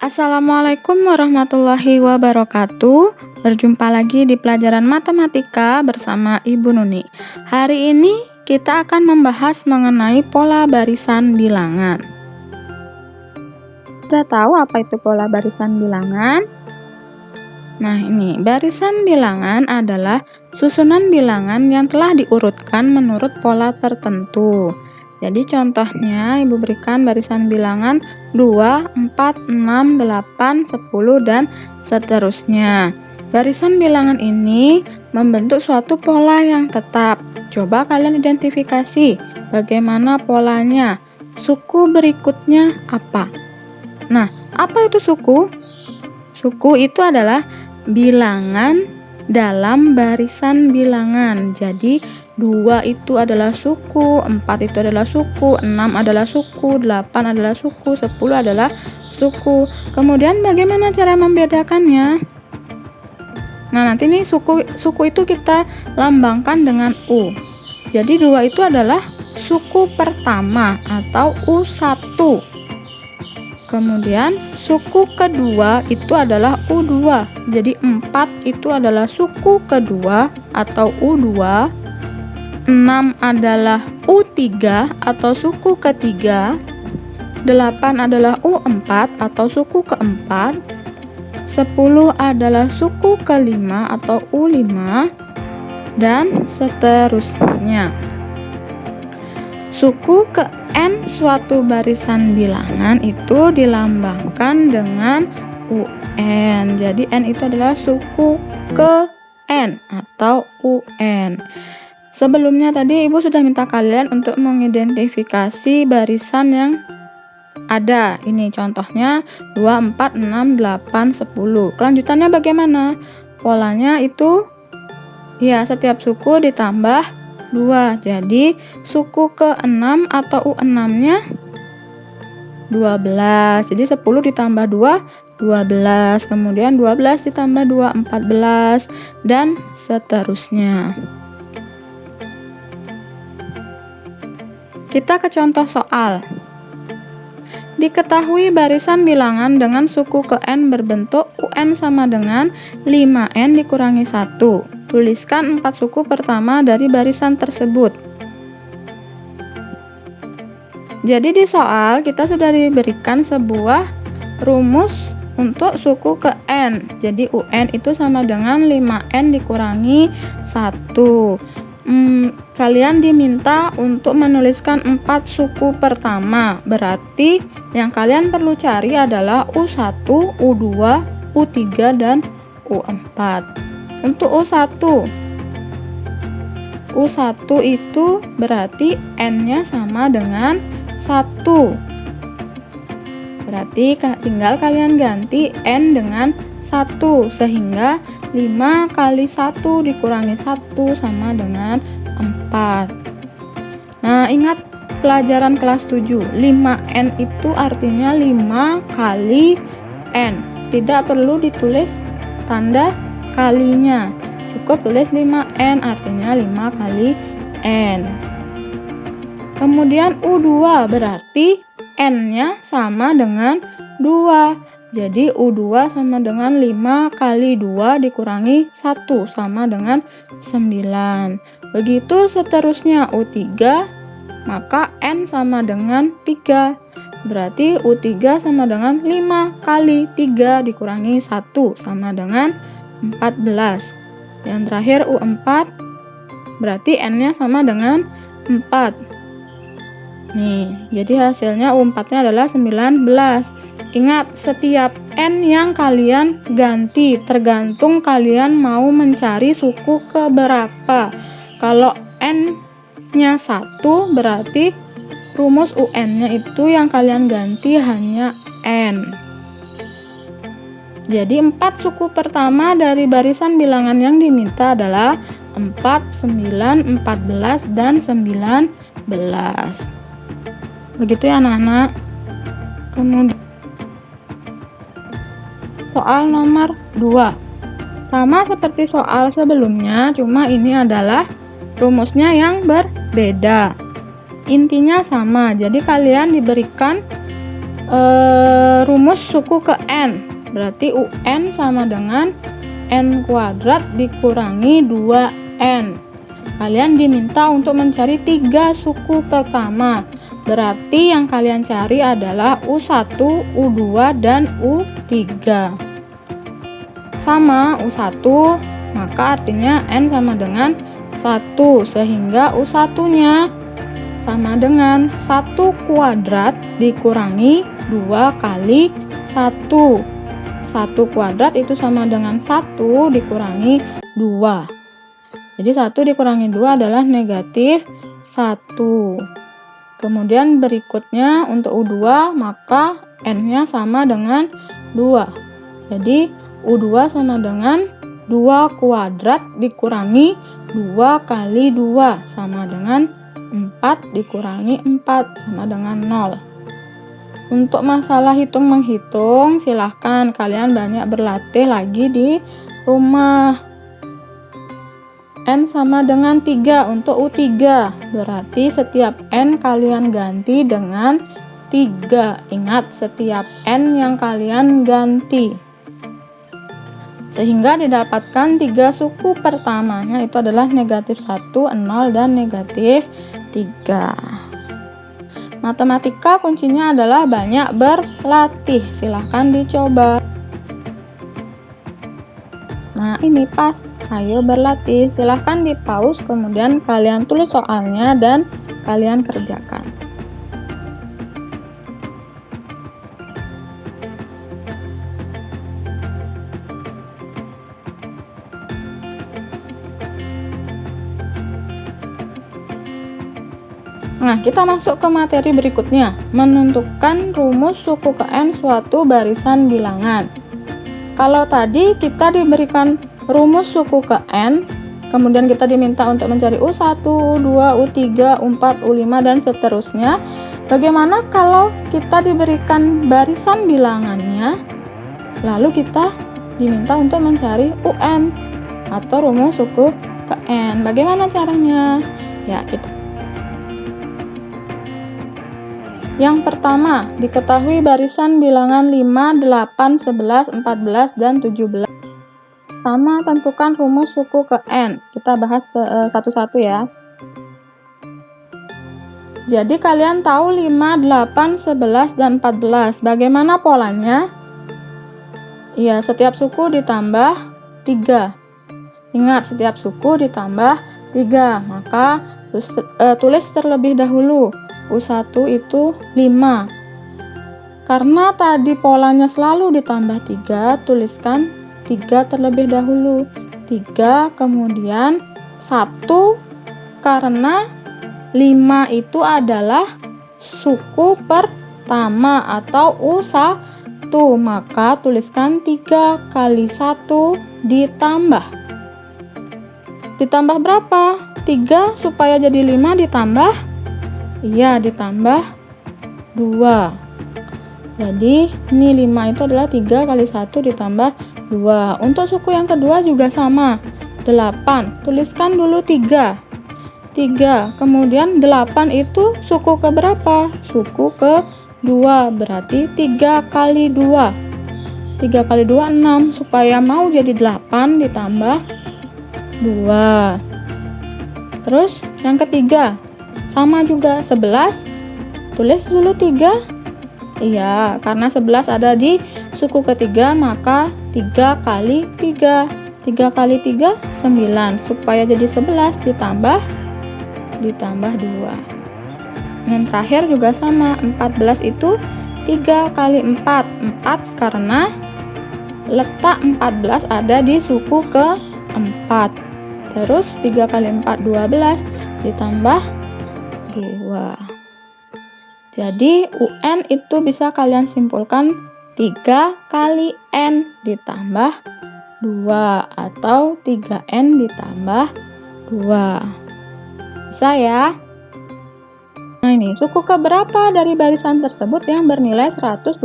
Assalamualaikum warahmatullahi wabarakatuh. Berjumpa lagi di pelajaran matematika bersama Ibu Nuni. Hari ini kita akan membahas mengenai pola barisan bilangan. Sudah tahu apa itu pola barisan bilangan? Nah, ini barisan bilangan adalah susunan bilangan yang telah diurutkan menurut pola tertentu. Jadi contohnya Ibu berikan barisan bilangan 2, 4, 6, 8, 10, dan seterusnya. Barisan bilangan ini membentuk suatu pola yang tetap. Coba kalian identifikasi bagaimana polanya. Suku berikutnya apa? Nah, apa itu suku? Suku itu adalah bilangan dalam barisan bilangan. Jadi 2 itu adalah suku, 4 itu adalah suku, 6 adalah suku, 8 adalah suku, 10 adalah suku. Kemudian bagaimana cara membedakannya? Nah, nanti nih suku itu kita lambangkan dengan U. Jadi 2 itu adalah suku pertama atau U1. Kemudian suku kedua itu adalah U2. Jadi 4 itu adalah suku kedua atau U2. 6 adalah U3 atau suku ketiga, 8 adalah U4 atau suku keempat, 10 adalah suku kelima atau U5, dan seterusnya. Suku ke N suatu barisan bilangan itu dilambangkan dengan UN. Jadi N itu adalah suku ke N atau UN. Sebelumnya tadi Ibu sudah minta kalian untuk mengidentifikasi barisan yang ada. Ini contohnya 2, 4, 6, 8, 10. Kelanjutannya bagaimana? Polanya itu ya setiap suku ditambah 2. Jadi suku ke-6 atau U6-nya 12. Jadi 10 ditambah 2, 12. Kemudian 12 ditambah 2, 14. Dan seterusnya. Kita ke contoh soal. Diketahui barisan bilangan dengan suku ke N berbentuk UN sama dengan 5N dikurangi 1. Tuliskan 4 suku pertama dari barisan tersebut. Jadi di soal kita sudah diberikan sebuah rumus untuk suku ke N. Jadi UN itu sama dengan 5N dikurangi 1. Kalian diminta untuk menuliskan 4 suku pertama. Berarti yang kalian perlu cari adalah U1, U2, U3, dan U4. Untuk U1 itu berarti N-nya sama dengan 1. Berarti tinggal kalian ganti N dengan 1, sehingga 5 kali 1 dikurangi 1 sama dengan 4. Nah, ingat pelajaran kelas 7, 5N itu artinya 5 kali N. Tidak perlu ditulis tanda kalinya. Cukup tulis 5N artinya 5 kali N. Kemudian U2 berarti N-nya sama dengan 2. Jadi U2 sama dengan 5 kali 2 dikurangi 1 sama dengan 9. Begitu seterusnya U3, maka N sama dengan 3. Berarti U3 sama dengan 5 kali 3 dikurangi 1 sama dengan 14. Yang terakhir U4, berarti N-nya sama dengan 4. Nih, jadi hasilnya U4-nya adalah 19. Ingat, setiap N yang kalian ganti tergantung kalian mau mencari suku ke berapa. Kalau N-nya 1 berarti rumus UN-nya itu yang kalian ganti hanya N. Jadi 4 suku pertama dari barisan bilangan yang diminta adalah 4, 9, 14, dan 19. Begitu ya anak-anak. Kemudian soal nomor 2. Sama seperti soal sebelumnya, cuma ini adalah rumusnya yang berbeda. Intinya sama, jadi kalian diberikan rumus suku ke N. Berarti UN sama dengan N kuadrat dikurangi 2N. Kalian diminta untuk mencari 3 suku pertama. Berarti yang kalian cari adalah U1, U2, dan U3. Sama U1, maka artinya N sama dengan 1, sehingga U1-nya sama dengan 1 kuadrat dikurangi 2 kali 1. 1 kuadrat itu sama dengan 1 dikurangi 2. Jadi 1 dikurangi 2 adalah negatif 1. Kemudian berikutnya untuk U2, maka N-nya sama dengan 2. Jadi U2 sama dengan 2 kuadrat dikurangi 2 kali 2 sama dengan 4 dikurangi 4 sama dengan 0. Untuk masalah hitung-menghitung, silahkan kalian banyak berlatih lagi di rumah. N sama dengan 3 untuk U3. Berarti setiap N kalian ganti dengan 3. Ingat, setiap N yang kalian ganti. Sehingga didapatkan 3 suku pertamanya itu adalah negatif 1, 0, dan negatif 3. Matematika kuncinya adalah banyak berlatih. Silahkan dicoba. Nah, ini pas. Ayo berlatih. Silahkan di pause, kemudian kalian tulis soalnya dan kalian kerjakan. Nah, kita masuk ke materi berikutnya, menentukan rumus suku ke N suatu barisan bilangan. Kalau tadi kita diberikan rumus suku ke N, kemudian kita diminta untuk mencari U1, U2, U3, U4, U5, dan seterusnya. Bagaimana kalau kita diberikan barisan bilangannya, lalu kita diminta untuk mencari UN atau rumus suku ke N? Bagaimana caranya? Ya, yang pertama, diketahui barisan bilangan 5, 8, 11, 14, dan 17. Pertama, tentukan rumus suku ke N. Kita bahas satu-satu ya. Jadi kalian tahu 5, 8, 11, dan 14. Bagaimana polanya? Ya, setiap suku ditambah 3. Ingat, setiap suku ditambah 3. Maka tulis terlebih dahulu. U1 itu 5. Karena tadi polanya selalu ditambah 3, tuliskan 3 terlebih dahulu. 3, kemudian 1, karena 5 itu adalah suku pertama atau U1, maka tuliskan 3 kali 1 ditambah. Ditambah berapa? 3 supaya jadi 5 ditambah? Iya, ditambah 2. Jadi ini 5 itu adalah 3 kali 1 ditambah 2. Untuk suku yang kedua juga sama, 8. Tuliskan dulu 3. 3, kemudian 8 itu suku ke berapa? Suku ke 2, berarti 3 kali 2. 3 kali 2, 6. Supaya mau jadi 8 ditambah 2. Terus yang ketiga, sama juga 11. Tulis dulu 3. Iya, karena 11 ada di suku ketiga, maka 3 kali 3. 3 kali 3, 9. Supaya jadi 11 ditambah 2. Yang terakhir juga sama, 14 itu 3 kali 4. 4 karena letak 14 ada di suku ke 4. Terus 3 kali 4, 12 ditambah 2. Jadi UN itu bisa kalian simpulkan 3 kali N ditambah 2 atau 3N ditambah 2. Bisa ya? Nah, ini suku keberapa dari barisan tersebut yang bernilai 122.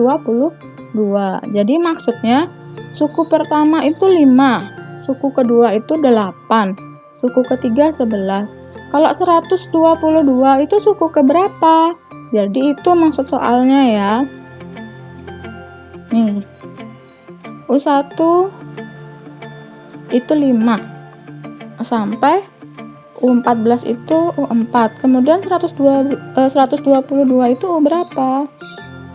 Jadi maksudnya suku pertama itu 5, suku kedua itu 8, suku ketiga 11. Kalau 122 itu suku keberapa? Jadi itu maksud soalnya ya. U1 itu 5 sampai U14 itu U4. Kemudian 122 itu U berapa?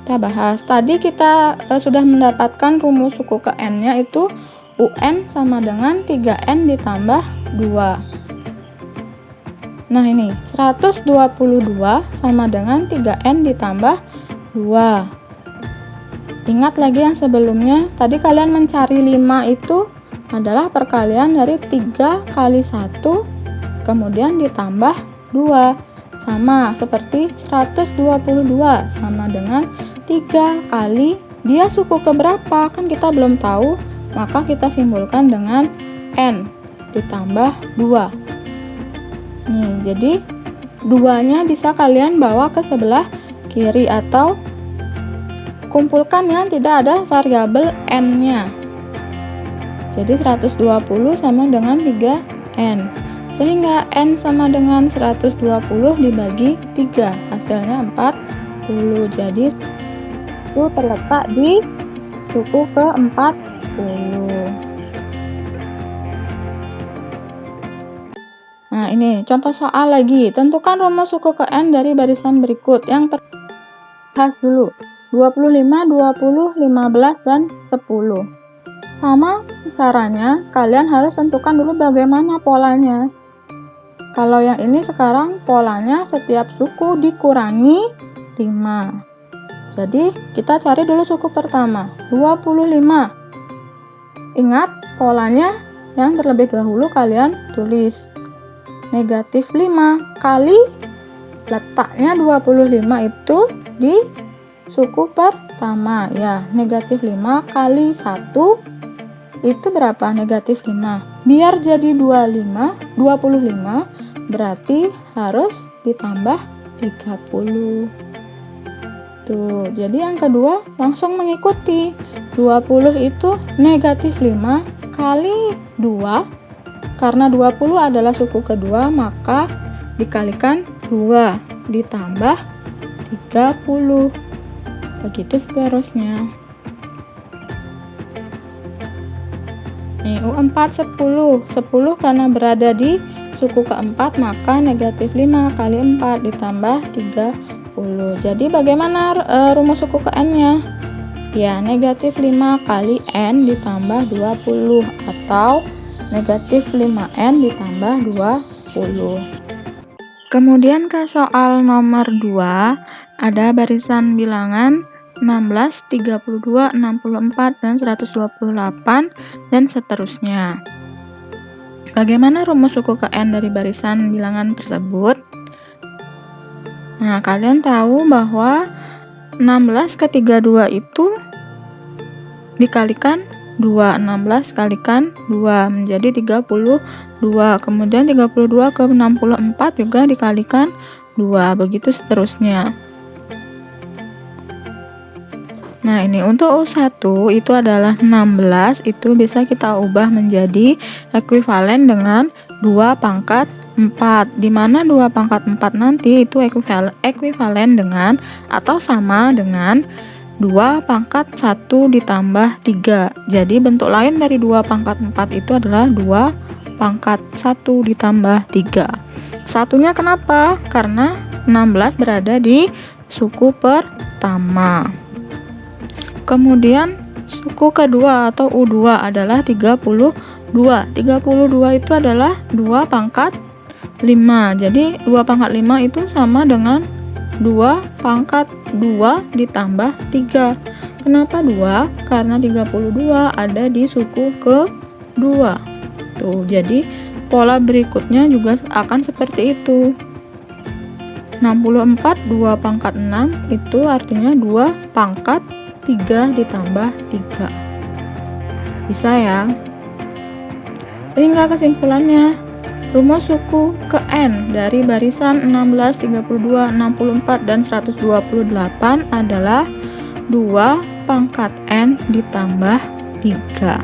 Kita bahas. Tadi kita sudah mendapatkan rumus suku ke N-nya itu UN sama dengan 3N ditambah 2. Nah ini 122 sama dengan 3N ditambah 2. Ingat lagi yang sebelumnya, tadi kalian mencari 5 itu adalah perkalian dari 3 kali 1 kemudian ditambah 2. Sama seperti 122 sama dengan 3 kali dia suku ke berapa, kan kita belum tahu, maka kita simbolkan dengan N ditambah 2. Nih, jadi 2-nya bisa kalian bawa ke sebelah kiri atau kumpulkan yang tidak ada variabel N-nya. Jadi 120 sama dengan 3N. Sehingga N sama dengan 120 dibagi 3, hasilnya 40. Jadi itu terletak di suku ke 40. Nah, ini contoh soal lagi. Tentukan rumus suku ke N dari barisan berikut. Yang bahas dulu. 25, 20, 15, dan 10. Sama caranya, kalian harus tentukan dulu bagaimana polanya. Kalau yang ini sekarang polanya setiap suku dikurangi 5. Jadi, kita cari dulu suku pertama, 25. Ingat, polanya yang terlebih dahulu kalian tulis. Negatif 5 kali letaknya 25 itu di suku pertama ya. Negatif 5 kali 1 itu berapa? Negatif 5. Biar jadi 25 berarti harus ditambah 30. Tuh, jadi yang kedua langsung mengikuti. 20 itu negatif 5 kali 2. Karena 20 adalah suku kedua, maka dikalikan 2 ditambah 30. Begitu seterusnya. Nih, U4 10. 10 karena berada di suku keempat, maka negatif 5 kali 4 ditambah 30. Jadi bagaimana rumus suku ke N-nya? Ya, negatif 5 kali N ditambah 20 atau negatif 5N ditambah 20. Kemudian ke soal nomor 2, ada barisan bilangan 16, 32, 64, dan 128, dan seterusnya. Bagaimana rumus suku ke N dari barisan bilangan tersebut? Nah, kalian tahu bahwa 16 ke 32 itu dikalikan 2, 16 kalikan 2 menjadi 32. Kemudian 32 ke 64 juga dikalikan 2, begitu seterusnya. Nah, ini untuk U1 itu adalah 16, itu bisa kita ubah menjadi ekuivalen dengan 2 pangkat 4, di mana 2 pangkat 4 nanti itu ekuivalen dengan atau sama dengan 2 pangkat 1 ditambah 3. Jadi bentuk lain dari 2 pangkat 4 itu adalah 2 pangkat 1 ditambah 3. Satunya kenapa? Karena 16 berada di suku pertama. Kemudian suku kedua atau U2 adalah 32. 32 itu adalah 2 pangkat 5. Jadi 2 pangkat 5 itu sama dengan 2 pangkat 2 ditambah 3. Kenapa 2? Karena 32 ada di suku kedua. Tuh, jadi pola berikutnya juga akan seperti itu. 64 2 pangkat 6 itu artinya 2 pangkat 3 ditambah 3. Bisa ya? Sehingga kesimpulannya, rumus suku ke N dari barisan 16, 32, 64, dan 128 adalah 2 pangkat N ditambah 3.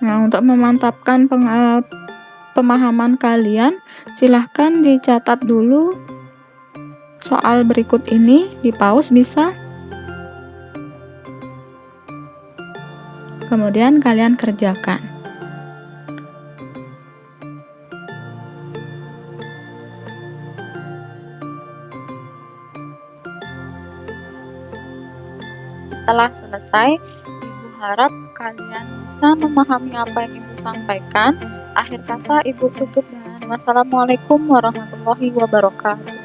Nah, untuk memantapkan pemahaman kalian, silahkan dicatat dulu soal berikut ini, di pause bisa. Kemudian kalian kerjakan. Setelah selesai, Ibu harap kalian bisa memahami apa yang Ibu sampaikan. Akhir kata, Ibu tutup dengan wassalamualaikum warahmatullahi wabarakatuh.